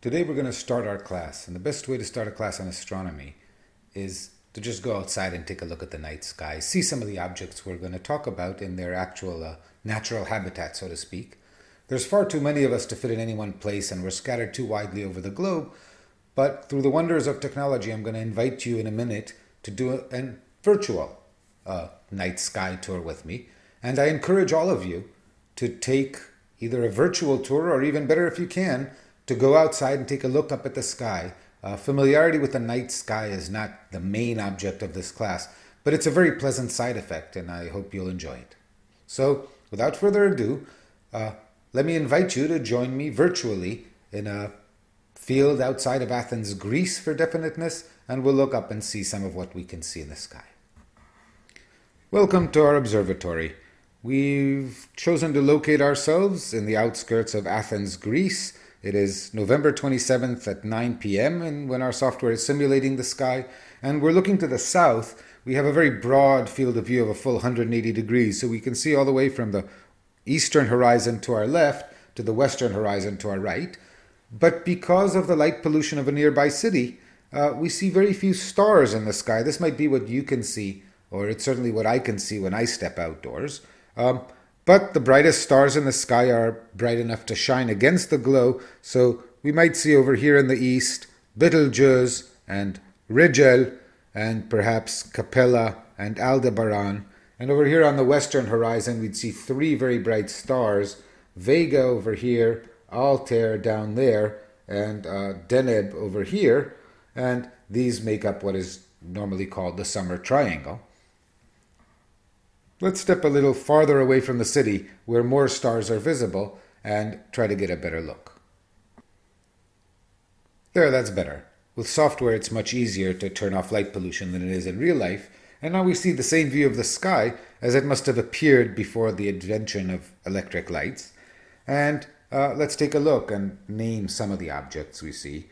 Today we're going to start our class, and the best way to start a class on astronomy is to just go outside and take a look at the night sky, see some of the objects we're going to talk about in their actual natural habitat, so to speak. There's far too many of us to fit in any one place, and we're scattered too widely over the globe, but through the wonders of technology, I'm going to invite you in a minute to do a virtual night sky tour with me, and I encourage all of you to take either a virtual tour, or even better if you can, to go outside and take a look up at the sky. Familiarity with the night sky is not the main object of this class, but it's a very pleasant side effect, and I hope you'll enjoy it. So, without further ado, let me invite you to join me virtually in a field outside of Athens, Greece for definiteness, and we'll look up and see some of what we can see in the sky. Welcome to our observatory. We've chosen to locate ourselves in the outskirts of Athens, Greece. It is November 27th at 9 p.m. and when our software is simulating the sky, and we're looking to the south. We have a very broad field of view of a full 180 degrees, so we can see all the way from the eastern horizon to our left to the western horizon to our right. But because of the light pollution of a nearby city, we see very few stars in the sky. This might be what you can see, or it's certainly what I can see when I step outdoors. But the brightest stars in the sky are bright enough to shine against the glow, so we might see over here in the east Betelgeuse and Rigel and perhaps Capella and Aldebaran. And over here on the western horizon we'd see three very bright stars, Vega over here, Altair down there, and Deneb over here, and these make up what is normally called the summer triangle. Let's step a little farther away from the city where more stars are visible and try to get a better look. There, that's better. With software, it's much easier to turn off light pollution than it is in real life, and now we see the same view of the sky as it must have appeared before the invention of electric lights. And let's take a look and name some of the objects we see.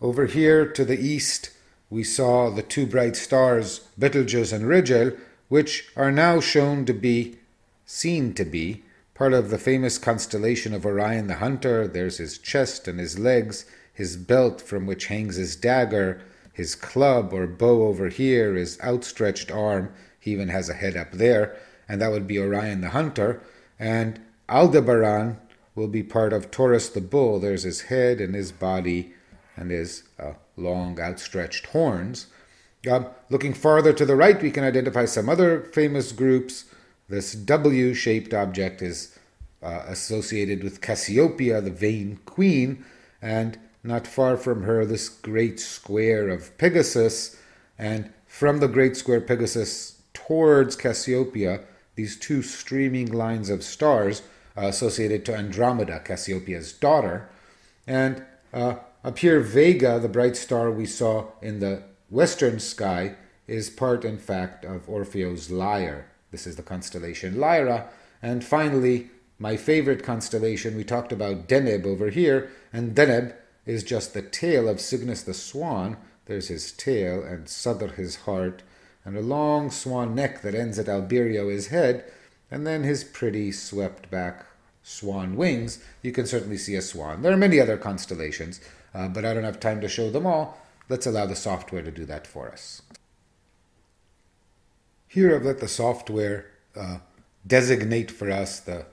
Over here to the east, we saw the two bright stars, Betelgeuse and Rigel, which are now seen to be, part of the famous constellation of Orion the Hunter. There's his chest and his legs, his belt from which hangs his dagger, his club or bow over here, his outstretched arm. He even has a head up there, and that would be Orion the Hunter. And Aldebaran will be part of Taurus the Bull. There's his head and his body and his long outstretched horns. Looking farther to the right, we can identify some other famous groups. This W-shaped object is associated with Cassiopeia, the vain queen, and not far from her, this great square of Pegasus, and from the great square Pegasus towards Cassiopeia, these two streaming lines of stars associated to Andromeda, Cassiopeia's daughter. And up here, Vega, the bright star we saw in the western sky, is part, in fact, of Orpheo's lyre. This is the constellation Lyra. And finally, my favorite constellation, we talked about Deneb over here, and Deneb is just the tail of Cygnus the swan. There's his tail, and Sadr his heart, and a long swan neck that ends at Alberio his head, and then his pretty swept back swan wings. You can certainly see a swan. There are many other constellations, but I don't have time to show them all. Let's allow the software to do that for us. Here I've let the software designate for us the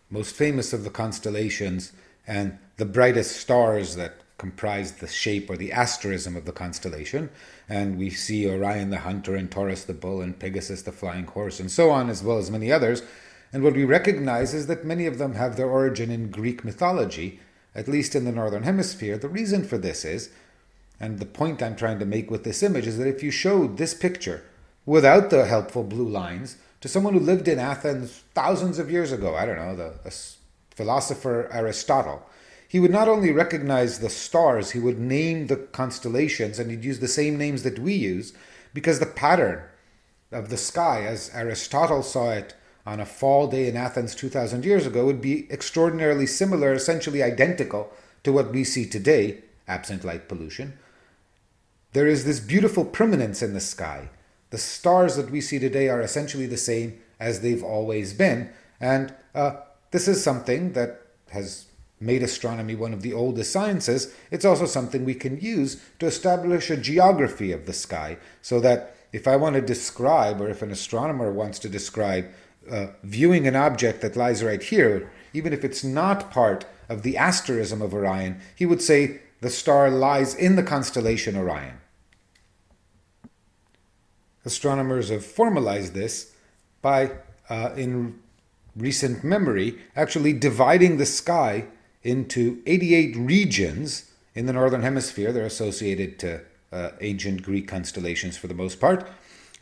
most famous of the constellations and the brightest stars that comprise the shape or the asterism of the constellation. And we see Orion the Hunter and Taurus the Bull and Pegasus the Flying Horse and so on, as well as many others. And what we recognize is that many of them have their origin in Greek mythology, at least in the Northern Hemisphere. The reason for this is, and the point I'm trying to make with this image, is that if you showed this picture without the helpful blue lines to someone who lived in Athens thousands of years ago, I don't know, the philosopher Aristotle, he would not only recognize the stars, he would name the constellations, and he'd use the same names that we use, because the pattern of the sky, as Aristotle saw it on a fall day in Athens 2,000 years ago, would be extraordinarily similar, essentially identical to what we see today, absent light pollution. There is this beautiful permanence in the sky. The stars that we see today are essentially the same as they've always been, and this is something that has made astronomy one of the oldest sciences, it's also something we can use to establish a geography of the sky, so that if I want to describe, or if an astronomer wants to describe viewing an object that lies right here, even if it's not part of the asterism of Orion, he would say the star lies in the constellation Orion. Astronomers have formalized this by, in recent memory, actually dividing the sky into 88 regions in the northern hemisphere. They're associated to ancient Greek constellations for the most part.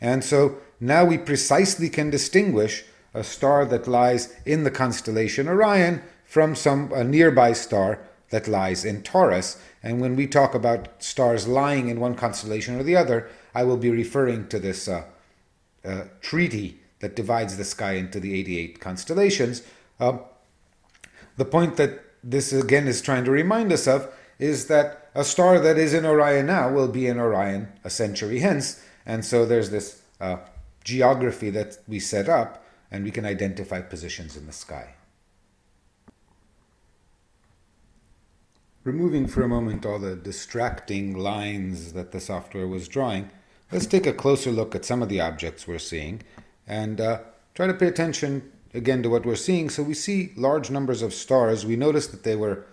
And so now we precisely can distinguish a star that lies in the constellation Orion from a nearby star that lies in Taurus. And when we talk about stars lying in one constellation or the other, I will be referring to this treaty that divides the sky into the 88 constellations. The point that this again is trying to remind us of is that a star that is in Orion now will be in Orion a century hence. And so there's this geography that we set up, and we can identify positions in the sky. Removing for a moment all the distracting lines that the software was drawing, let's take a closer look at some of the objects we're seeing and try to pay attention again to what we're seeing. So we see large numbers of stars. We noticed that they were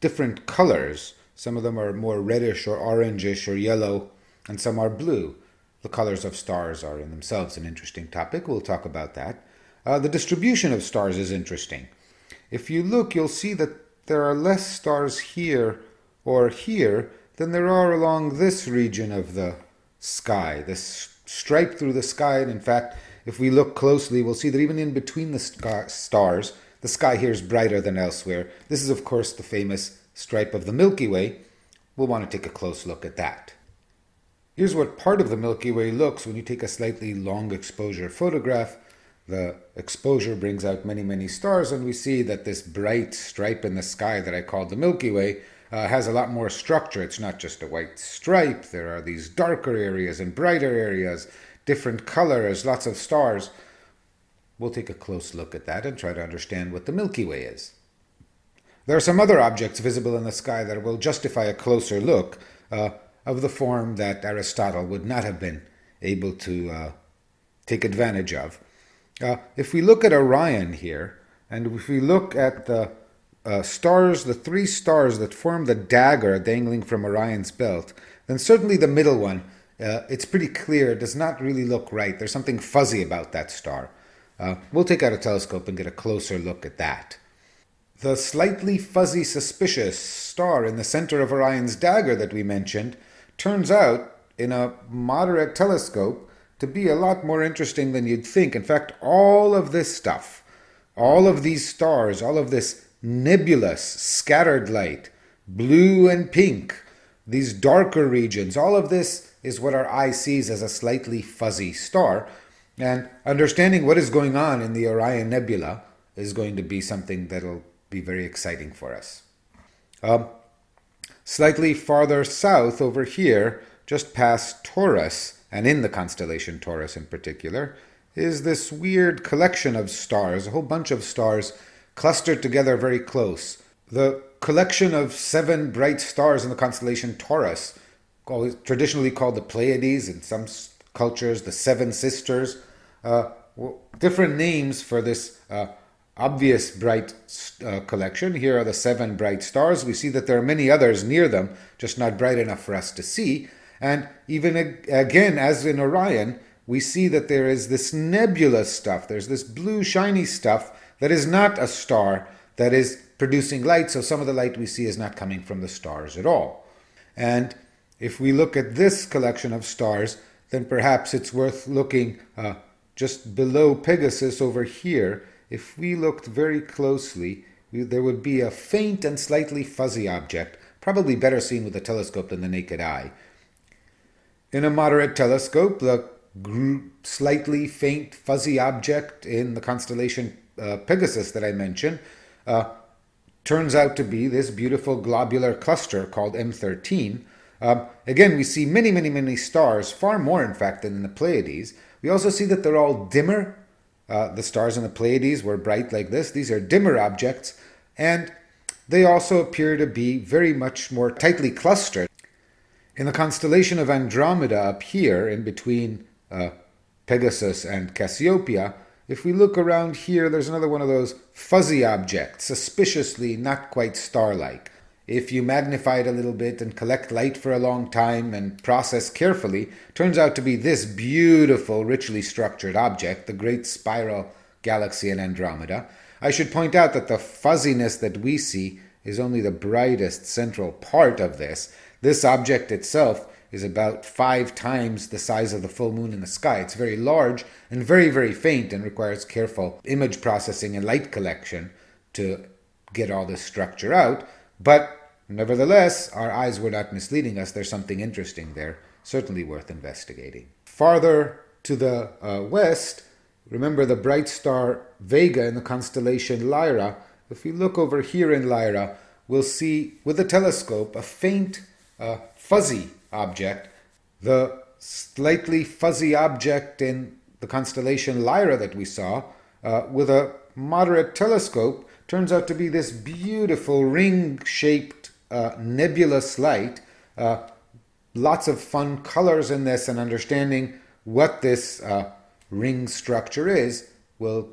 different colors. Some of them are more reddish or orangish or yellow, and some are blue. The colors of stars are in themselves an interesting topic. We'll talk about that. The distribution of stars is interesting. If you look, you'll see that there are less stars here or here than there are along this region of the sky, this stripe through the sky. And in fact, if we look closely, we'll see that even in between the stars, the sky here is brighter than elsewhere. This is, of course, the famous stripe of the Milky Way. We'll want to take a close look at that. Here's what part of the Milky Way looks when you take a slightly long exposure photograph. The exposure brings out many, many stars, and we see that this bright stripe in the sky that I called the Milky Way has a lot more structure. It's not just a white stripe. There are these darker areas and brighter areas, different colors, lots of stars. We'll take a close look at that and try to understand what the Milky Way is. There are some other objects visible in the sky that will justify a closer look of the form that Aristotle would not have been able to take advantage of. If we look at Orion here, and if we look at the stars, the three stars that form the dagger dangling from Orion's belt, then certainly the middle one, it's pretty clear, it does not really look right. There's something fuzzy about that star. We'll take out a telescope and get a closer look at that. The slightly fuzzy, suspicious star in the center of Orion's dagger that we mentioned turns out, in a moderate telescope, to be a lot more interesting than you'd think. In fact, all of this stuff, all of these stars, all of this nebulous, scattered light, blue and pink, these darker regions, all of this is what our eye sees as a slightly fuzzy star. And understanding what is going on in the Orion Nebula is going to be something that'll be very exciting for us. Slightly farther south over here, just past Taurus, and in the constellation Taurus in particular, is this weird collection of stars, a whole bunch of stars clustered together very close. The collection of 7 bright stars in the constellation Taurus, traditionally called the Pleiades, in some cultures the 7 sisters, different names for this obvious bright collection. Here are the 7 bright stars. We see that there are many others near them, just not bright enough for us to see. And even again, as in Orion, we see that there is this nebulous stuff. There's this blue shiny stuff that is not a star that is producing light. So some of the light we see is not coming from the stars at all. And if we look at this collection of stars, then perhaps it's worth looking just below Pegasus over here. If we looked very closely, there would be a faint and slightly fuzzy object, probably better seen with a telescope than the naked eye. In a moderate telescope, the slightly faint fuzzy object in the constellation Pegasus that I mentioned turns out to be this beautiful globular cluster called M13. Again, we see many, many, many stars, far more in fact than in the Pleiades. We also see that they're all dimmer. The stars in the Pleiades were bright like this. These are dimmer objects. And they also appear to be very much more tightly clustered. In the constellation of Andromeda up here, in between Pegasus and Cassiopeia, if we look around here, there's another one of those fuzzy objects, suspiciously not quite star-like. If you magnify it a little bit and collect light for a long time and process carefully, turns out to be this beautiful, richly structured object, the Great Spiral Galaxy in Andromeda. I should point out that the fuzziness that we see is only the brightest central part of this. This object itself is about 5 times the size of the full moon in the sky. It's very large and very, very faint and requires careful image processing and light collection to get all this structure out. But nevertheless, our eyes were not misleading us. There's something interesting there, certainly worth investigating. Farther to the west, remember the bright star Vega in the constellation Lyra. If we look over here in Lyra, we'll see with a telescope a faint fuzzy object. The slightly fuzzy object in the constellation Lyra that we saw with a moderate telescope turns out to be this beautiful ring-shaped nebulous light. Lots of fun colors in this, and understanding what this ring structure is will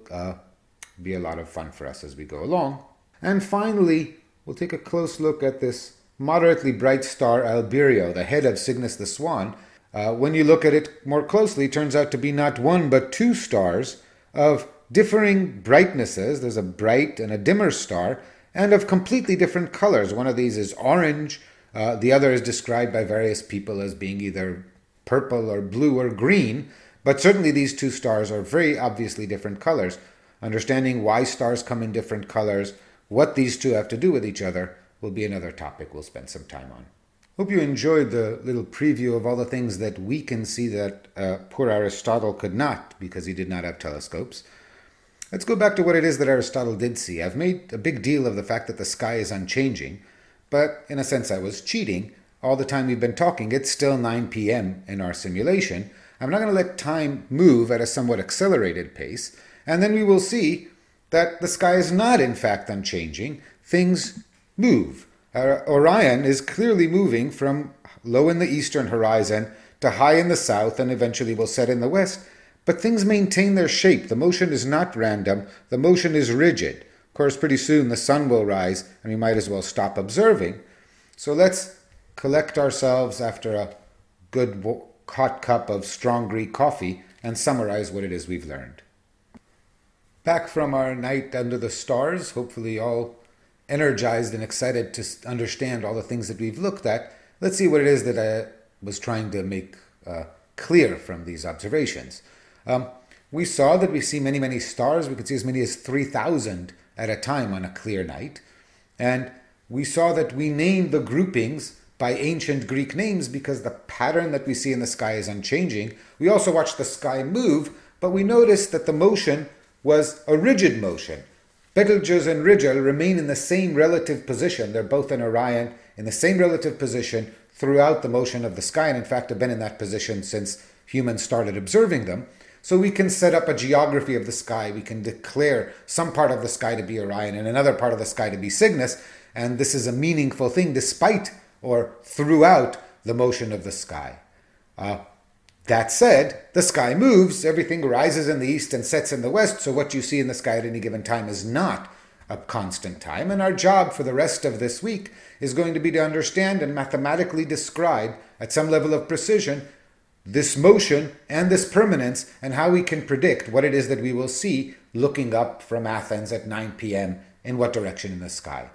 be a lot of fun for us as we go along. And finally, we'll take a close look at this moderately bright star Albireo, the head of Cygnus the Swan. When you look at it more closely, it turns out to be not one but 2 stars of differing brightnesses. There's a bright and a dimmer star, and of completely different colors. One of these is orange. The other is described by various people as being either purple or blue or green. But certainly these 2 stars are very obviously different colors. Understanding why stars come in different colors, what these 2 have to do with each other, will be another topic we'll spend some time on. Hope you enjoyed the little preview of all the things that we can see that poor Aristotle could not, because he did not have telescopes. Let's go back to what it is that Aristotle did see. I've made a big deal of the fact that the sky is unchanging, but in a sense I was cheating. All the time we've been talking, it's still 9 p.m. in our simulation. I'm not going to let time move at a somewhat accelerated pace, and then we will see that the sky is not in fact unchanging. Things move. Orion is clearly moving from low in the eastern horizon to high in the south, and eventually will set in the west. But things maintain their shape. The motion is not random. The motion is rigid. Of course, pretty soon the sun will rise, and we might as well stop observing. So let's collect ourselves after a good hot cup of strong Greek coffee and summarize what it is we've learned. Back from our night under the stars, hopefully all energized and excited to understand all the things that we've looked at, let's see what it is that I was trying to make clear from these observations. We saw that we see many, many stars. We could see as many as 3,000 at a time on a clear night. And we saw that we named the groupings by ancient Greek names because the pattern that we see in the sky is unchanging. We also watched the sky move, but we noticed that the motion was a rigid motion. Betelgeuse and Rigel remain in the same relative position. They're both in Orion in the same relative position throughout the motion of the sky, and in fact have been in that position since humans started observing them. So we can set up a geography of the sky. We can declare some part of the sky to be Orion and another part of the sky to be Cygnus, and this is a meaningful thing despite or throughout the motion of the sky. That said, the sky moves, everything rises in the east and sets in the west, so what you see in the sky at any given time is not a constant time, and our job for the rest of this week is going to be to understand and mathematically describe, at some level of precision, this motion and this permanence, and how we can predict what it is that we will see looking up from Athens at 9 p.m. in what direction in the sky.